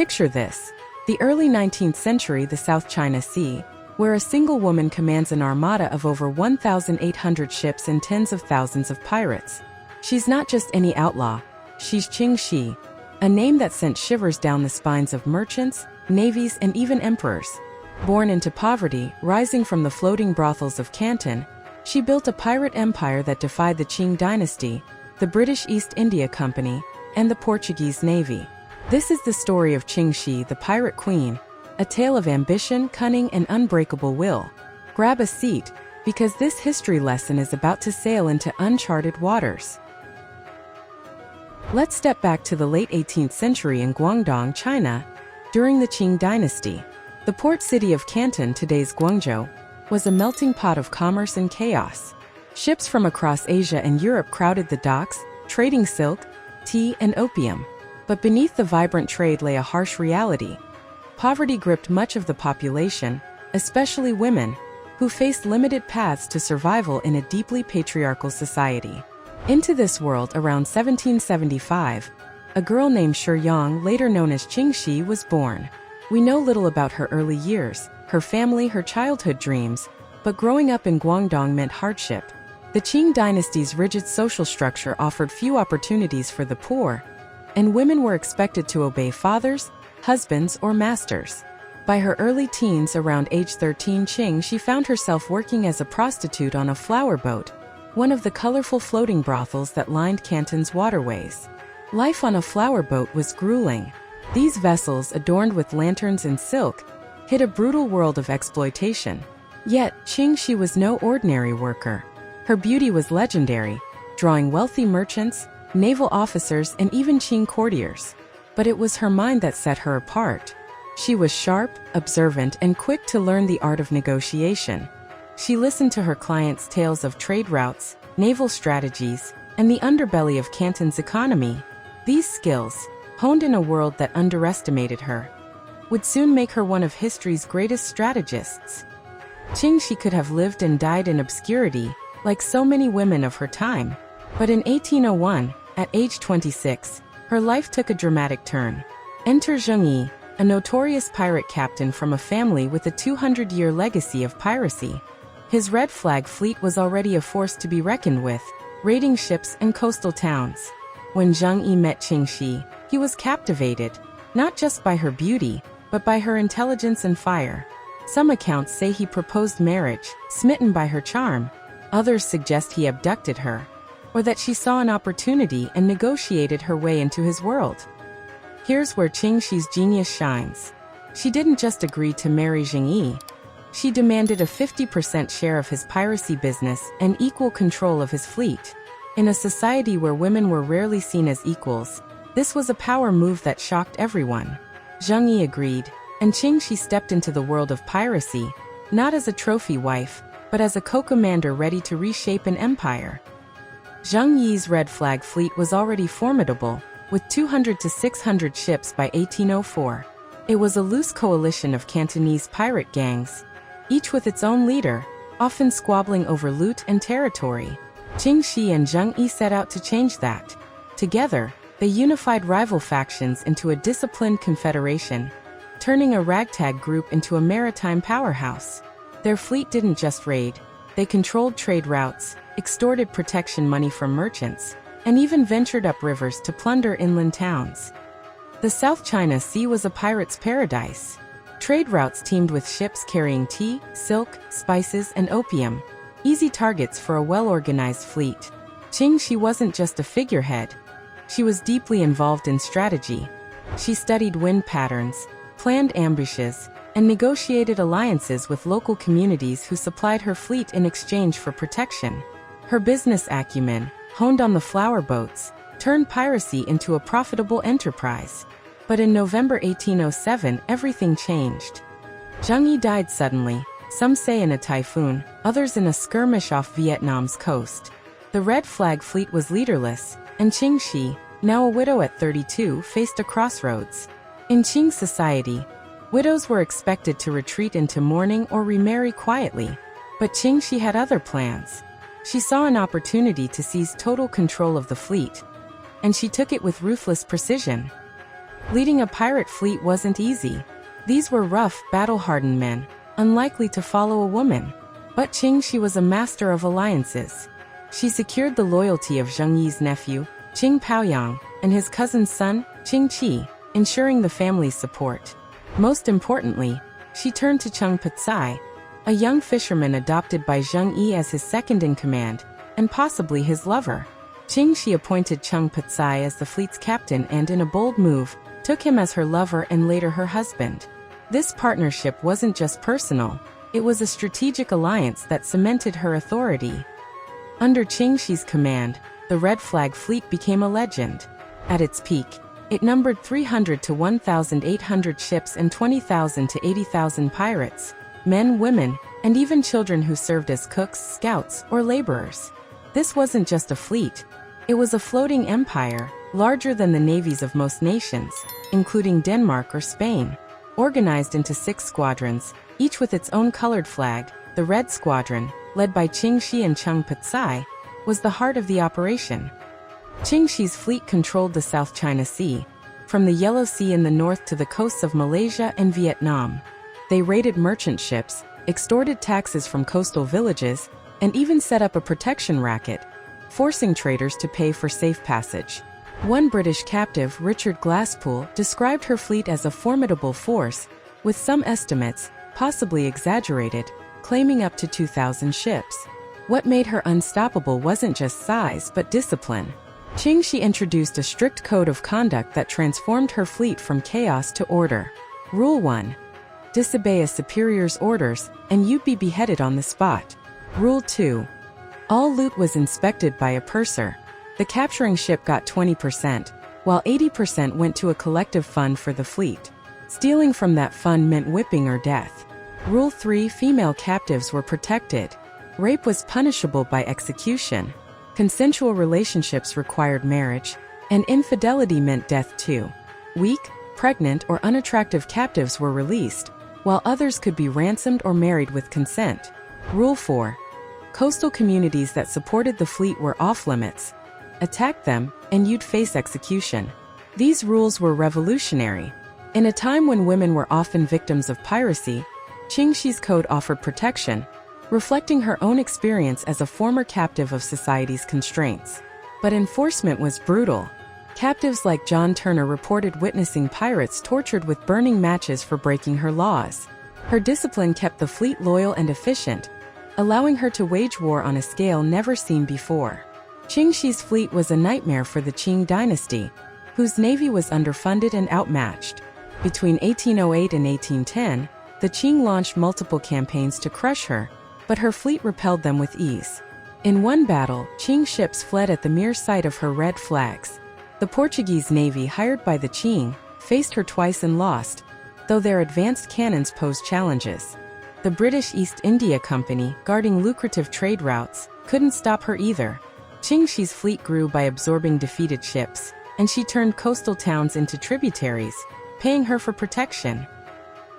Picture this. The early 19th century, the South China Sea, where a single woman commands an armada of over 1,800 ships and tens of thousands of pirates. She's not just any outlaw, she's Ching Shih, a name that sent shivers down the spines of merchants, navies, and even emperors. Born into poverty, rising from the floating brothels of Canton, she built a pirate empire that defied the Qing Dynasty, the British East India Company, and the Portuguese Navy. This is the story of Ching Shih, the Pirate Queen, a tale of ambition, cunning, and unbreakable will. Grab a seat, because this history lesson is about to sail into uncharted waters. Let's step back to the late 18th century in Guangdong, China, during the Qing Dynasty. The port city of Canton, today's Guangzhou, was a melting pot of commerce and chaos. Ships from across Asia and Europe crowded the docks, trading silk, tea, and opium. But beneath the vibrant trade lay a harsh reality. Poverty gripped much of the population, especially women, who faced limited paths to survival in a deeply patriarchal society. Into this world around 1775, a girl named Yang, later known as Ching Shih, was born. We know little about her early years, her family, her childhood dreams, but growing up in Guangdong meant hardship. The Qing Dynasty's rigid social structure offered few opportunities for the poor, and women were expected to obey fathers, husbands, or masters. By her early teens, around age 13, Ching Shih found herself working as a prostitute on a flower boat, one of the colorful floating brothels that lined Canton's waterways. Life on a flower boat was grueling. These vessels, adorned with lanterns and silk, hid a brutal world of exploitation. Yet, Ching Shih was no ordinary worker. Her beauty was legendary, drawing wealthy merchants, naval officers, and even Qing courtiers. But it was her mind that set her apart. She was sharp, observant, and quick to learn the art of negotiation. She listened to her clients' tales of trade routes, naval strategies, and the underbelly of Canton's economy. These skills, honed in a world that underestimated her, would soon make her one of history's greatest strategists. Ching Shih could have lived and died in obscurity, like so many women of her time. But in 1801, at age 26, her life took a dramatic turn. Enter Zheng Yi, a notorious pirate captain from a family with a 200-year legacy of piracy. His red flag fleet was already a force to be reckoned with, raiding ships and coastal towns. When Zheng Yi met Ching Shih, he was captivated, not just by her beauty, but by her intelligence and fire. Some accounts say he proposed marriage, smitten by her charm. Others suggest he abducted her, or that she saw an opportunity and negotiated her way into his world. Here's where Ching Shih's genius shines. She didn't just agree to marry Zheng Yi. She demanded a 50% share of his piracy business and equal control of his fleet. In a society where women were rarely seen as equals, this was a power move that shocked everyone. Zheng Yi agreed, and Ching Shih stepped into the world of piracy, not as a trophy wife, but as a co-commander ready to reshape an empire. Zheng Yi's red flag fleet was already formidable, with 200 to 600 ships by 1804. It was a loose coalition of Cantonese pirate gangs, each with its own leader, often squabbling over loot and territory. Ching Shih and Zheng Yi set out to change that. Together, they unified rival factions into a disciplined confederation, turning a ragtag group into a maritime powerhouse. Their fleet didn't just raid, they controlled trade routes, extorted protection money from merchants, and even ventured up rivers to plunder inland towns. The South China Sea was a pirate's paradise. Trade routes teemed with ships carrying tea, silk, spices, and opium, easy targets for a well-organized fleet. Ching Shih wasn't just a figurehead. She was deeply involved in strategy. She studied wind patterns, planned ambushes, and negotiated alliances with local communities who supplied her fleet in exchange for protection. Her business acumen, honed on the flower boats, turned piracy into a profitable enterprise. But in November 1807, everything changed. Zheng Yi died suddenly, some say in a typhoon, others in a skirmish off Vietnam's coast. The red flag fleet was leaderless, and Ching Shih, now a widow at 32, faced a crossroads. In Qing society, widows were expected to retreat into mourning or remarry quietly. But Ching Shih had other plans. She saw an opportunity to seize total control of the fleet, and she took it with ruthless precision. Leading a pirate fleet wasn't easy. These were rough, battle-hardened men, unlikely to follow a woman. But Ching Shih was a master of alliances. She secured the loyalty of Zheng Yi's nephew, Qing Paoyang, and his cousin's son, Ching Shih, ensuring the family's support. Most importantly, she turned to Cheng Putsai, a young fisherman adopted by Zheng Yi as his second-in-command, and possibly his lover. Ching Shih appointed Cheng Putsai as the fleet's captain and, in a bold move, took him as her lover and later her husband. This partnership wasn't just personal, it was a strategic alliance that cemented her authority. Under Ching Shih's command, the Red Flag Fleet became a legend. At its peak, it numbered 300 to 1,800 ships and 20,000 to 80,000 pirates, men, women, and even children who served as cooks, scouts, or laborers. This wasn't just a fleet. It was a floating empire, larger than the navies of most nations, including Denmark or Spain. Organized into 6 squadrons, each with its own colored flag, the Red Squadron, led by Ching Shih and Cheng Putsai, was the heart of the operation. Ching Shih's fleet controlled the South China Sea, from the Yellow Sea in the north to the coasts of Malaysia and Vietnam. They raided merchant ships, extorted taxes from coastal villages, and even set up a protection racket, forcing traders to pay for safe passage. One British captive, Richard Glasspool, described her fleet as a formidable force, with some estimates, possibly exaggerated, claiming up to 2,000 ships. What made her unstoppable wasn't just size but discipline. Ching Shih introduced a strict code of conduct that transformed her fleet from chaos to order. Rule 1. Disobey a superior's orders, and you'd be beheaded on the spot. Rule 2. All loot was inspected by a purser. The capturing ship got 20%, while 80% went to a collective fund for the fleet. Stealing from that fund meant whipping or death. Rule 3. Female captives were protected. Rape was punishable by execution. Consensual relationships required marriage, and infidelity meant death too. Weak, pregnant, or unattractive captives were released, while others could be ransomed or married with consent. Rule 4. Coastal communities that supported the fleet were off-limits. Attack them, and you'd face execution. These rules were revolutionary. In a time when women were often victims of piracy, Ching Shih's code offered protection, reflecting her own experience as a former captive of society's constraints. But enforcement was brutal. Captives like John Turner reported witnessing pirates tortured with burning matches for breaking her laws. Her discipline kept the fleet loyal and efficient, allowing her to wage war on a scale never seen before. Ching Shih's fleet was a nightmare for the Qing Dynasty, whose navy was underfunded and outmatched. Between 1808 and 1810, the Qing launched multiple campaigns to crush her, but her fleet repelled them with ease. In one battle, Qing ships fled at the mere sight of her red flags. The Portuguese navy, hired by the Qing, faced her twice and lost, though their advanced cannons posed challenges. The British East India Company, guarding lucrative trade routes, couldn't stop her either. Ching Shih's fleet grew by absorbing defeated ships, and she turned coastal towns into tributaries, paying her for protection.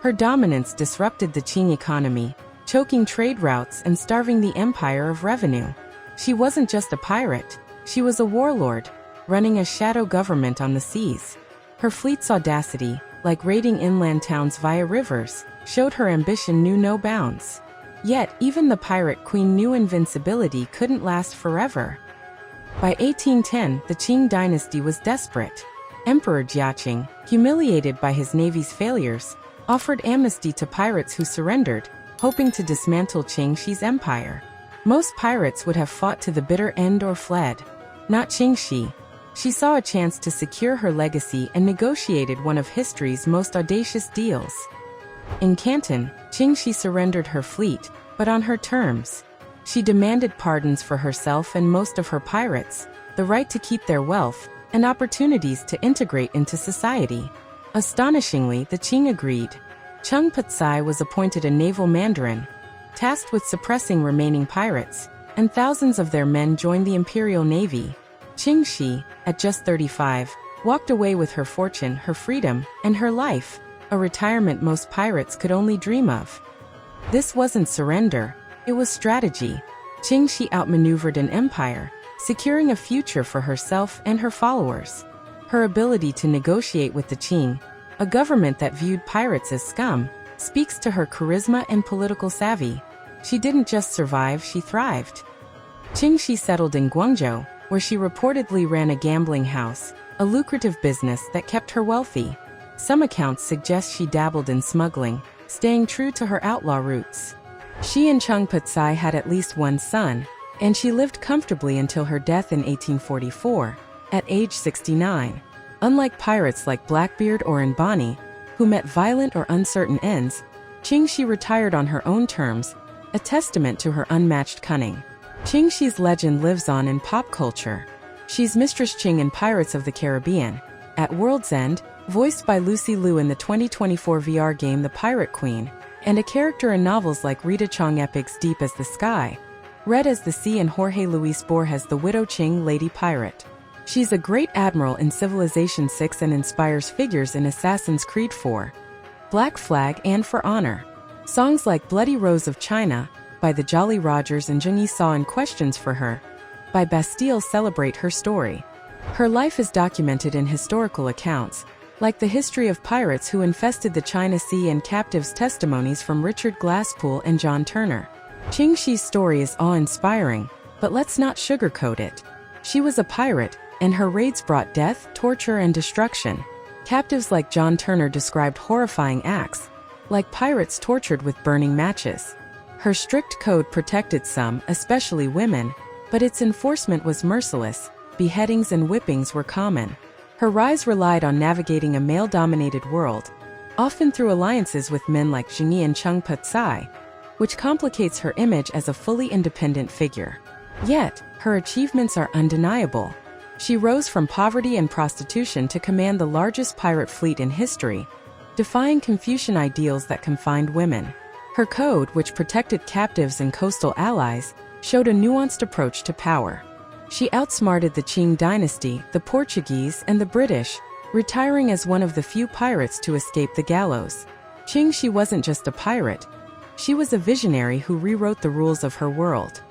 Her dominance disrupted the Qing economy, choking trade routes and starving the empire of revenue. She wasn't just a pirate, she was a warlord, running a shadow government on the seas. Her fleet's audacity, like raiding inland towns via rivers, showed her ambition knew no bounds. Yet, even the pirate queen knew invincibility couldn't last forever. By 1810, the Qing Dynasty was desperate. Emperor Jiaqing, humiliated by his navy's failures, offered amnesty to pirates who surrendered, hoping to dismantle Ching Shih's empire. Most pirates would have fought to the bitter end or fled. Not Ching Shih. She saw a chance to secure her legacy and negotiated one of history's most audacious deals. In Canton, Ching Shih surrendered her fleet, but on her terms. She demanded pardons for herself and most of her pirates, the right to keep their wealth, and opportunities to integrate into society. Astonishingly, the Qing agreed. Cheng Putsai was appointed a naval mandarin, tasked with suppressing remaining pirates, and thousands of their men joined the imperial navy. Ching Shih, at just 35, walked away with her fortune, her freedom, and her life, a retirement most pirates could only dream of. This wasn't surrender, it was strategy. Ching Shih outmaneuvered an empire, securing a future for herself and her followers. Her ability to negotiate with the Qing, a government that viewed pirates as scum, speaks to her charisma and political savvy. She didn't just survive, she thrived. Ching Shih settled in Guangzhou, where she reportedly ran a gambling house, a lucrative business that kept her wealthy. Some accounts suggest she dabbled in smuggling, staying true to her outlaw roots. She and Cheng Putsai had at least one son, and she lived comfortably until her death in 1844, at age 69. Unlike pirates like Blackbeard or Bonny, who met violent or uncertain ends, Ching Shih retired on her own terms, a testament to her unmatched cunning. Ching Shih's legend lives on in pop culture. She's Mistress Ching in Pirates of the Caribbean, at World's End, voiced by Lucy Liu in the 2024 VR game The Pirate Queen, and a character in novels like Rita Chong Epic's Deep as the Sky, Red as the Sea, and Jorge Luis Borges' The Widow Ching Lady Pirate. She's a great admiral in Civilization VI and inspires figures in Assassin's Creed 4, Black Flag, and For Honor. Songs like Bloody Rose of China, by the Jolly Rogers, and Zheng Yi Saw and Questions for Her, by Bastille, celebrate her story. Her life is documented in historical accounts, like The History of Pirates Who Infested the China Sea and Captives, testimonies from Richard Glasspool and John Turner. Ching Shih's story is awe-inspiring, but let's not sugarcoat it. She was a pirate, and her raids brought death, torture, and destruction. Captives like John Turner described horrifying acts, like pirates tortured with burning matches. Her strict code protected some, especially women, but its enforcement was merciless. Beheadings and whippings were common. Her rise relied on navigating a male-dominated world, often through alliances with men like Zheng Yi and Cheng Putsai, which complicates her image as a fully independent figure. Yet, her achievements are undeniable. She rose from poverty and prostitution to command the largest pirate fleet in history, defying Confucian ideals that confined women. Her code, which protected captives and coastal allies, showed a nuanced approach to power. She outsmarted the Qing Dynasty, the Portuguese, and the British, retiring as one of the few pirates to escape the gallows. Ching Shih wasn't just a pirate. She was a visionary who rewrote the rules of her world.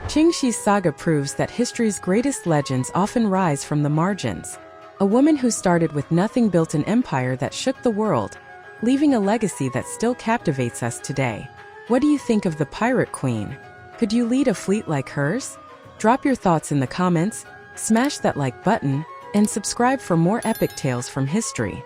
Ching Shih's saga proves that history's greatest legends often rise from the margins. A woman who started with nothing built an empire that shook the world, leaving a legacy that still captivates us today. What do you think of the Pirate Queen? Could you lead a fleet like hers? Drop your thoughts in the comments, smash that like button, and subscribe for more epic tales from history.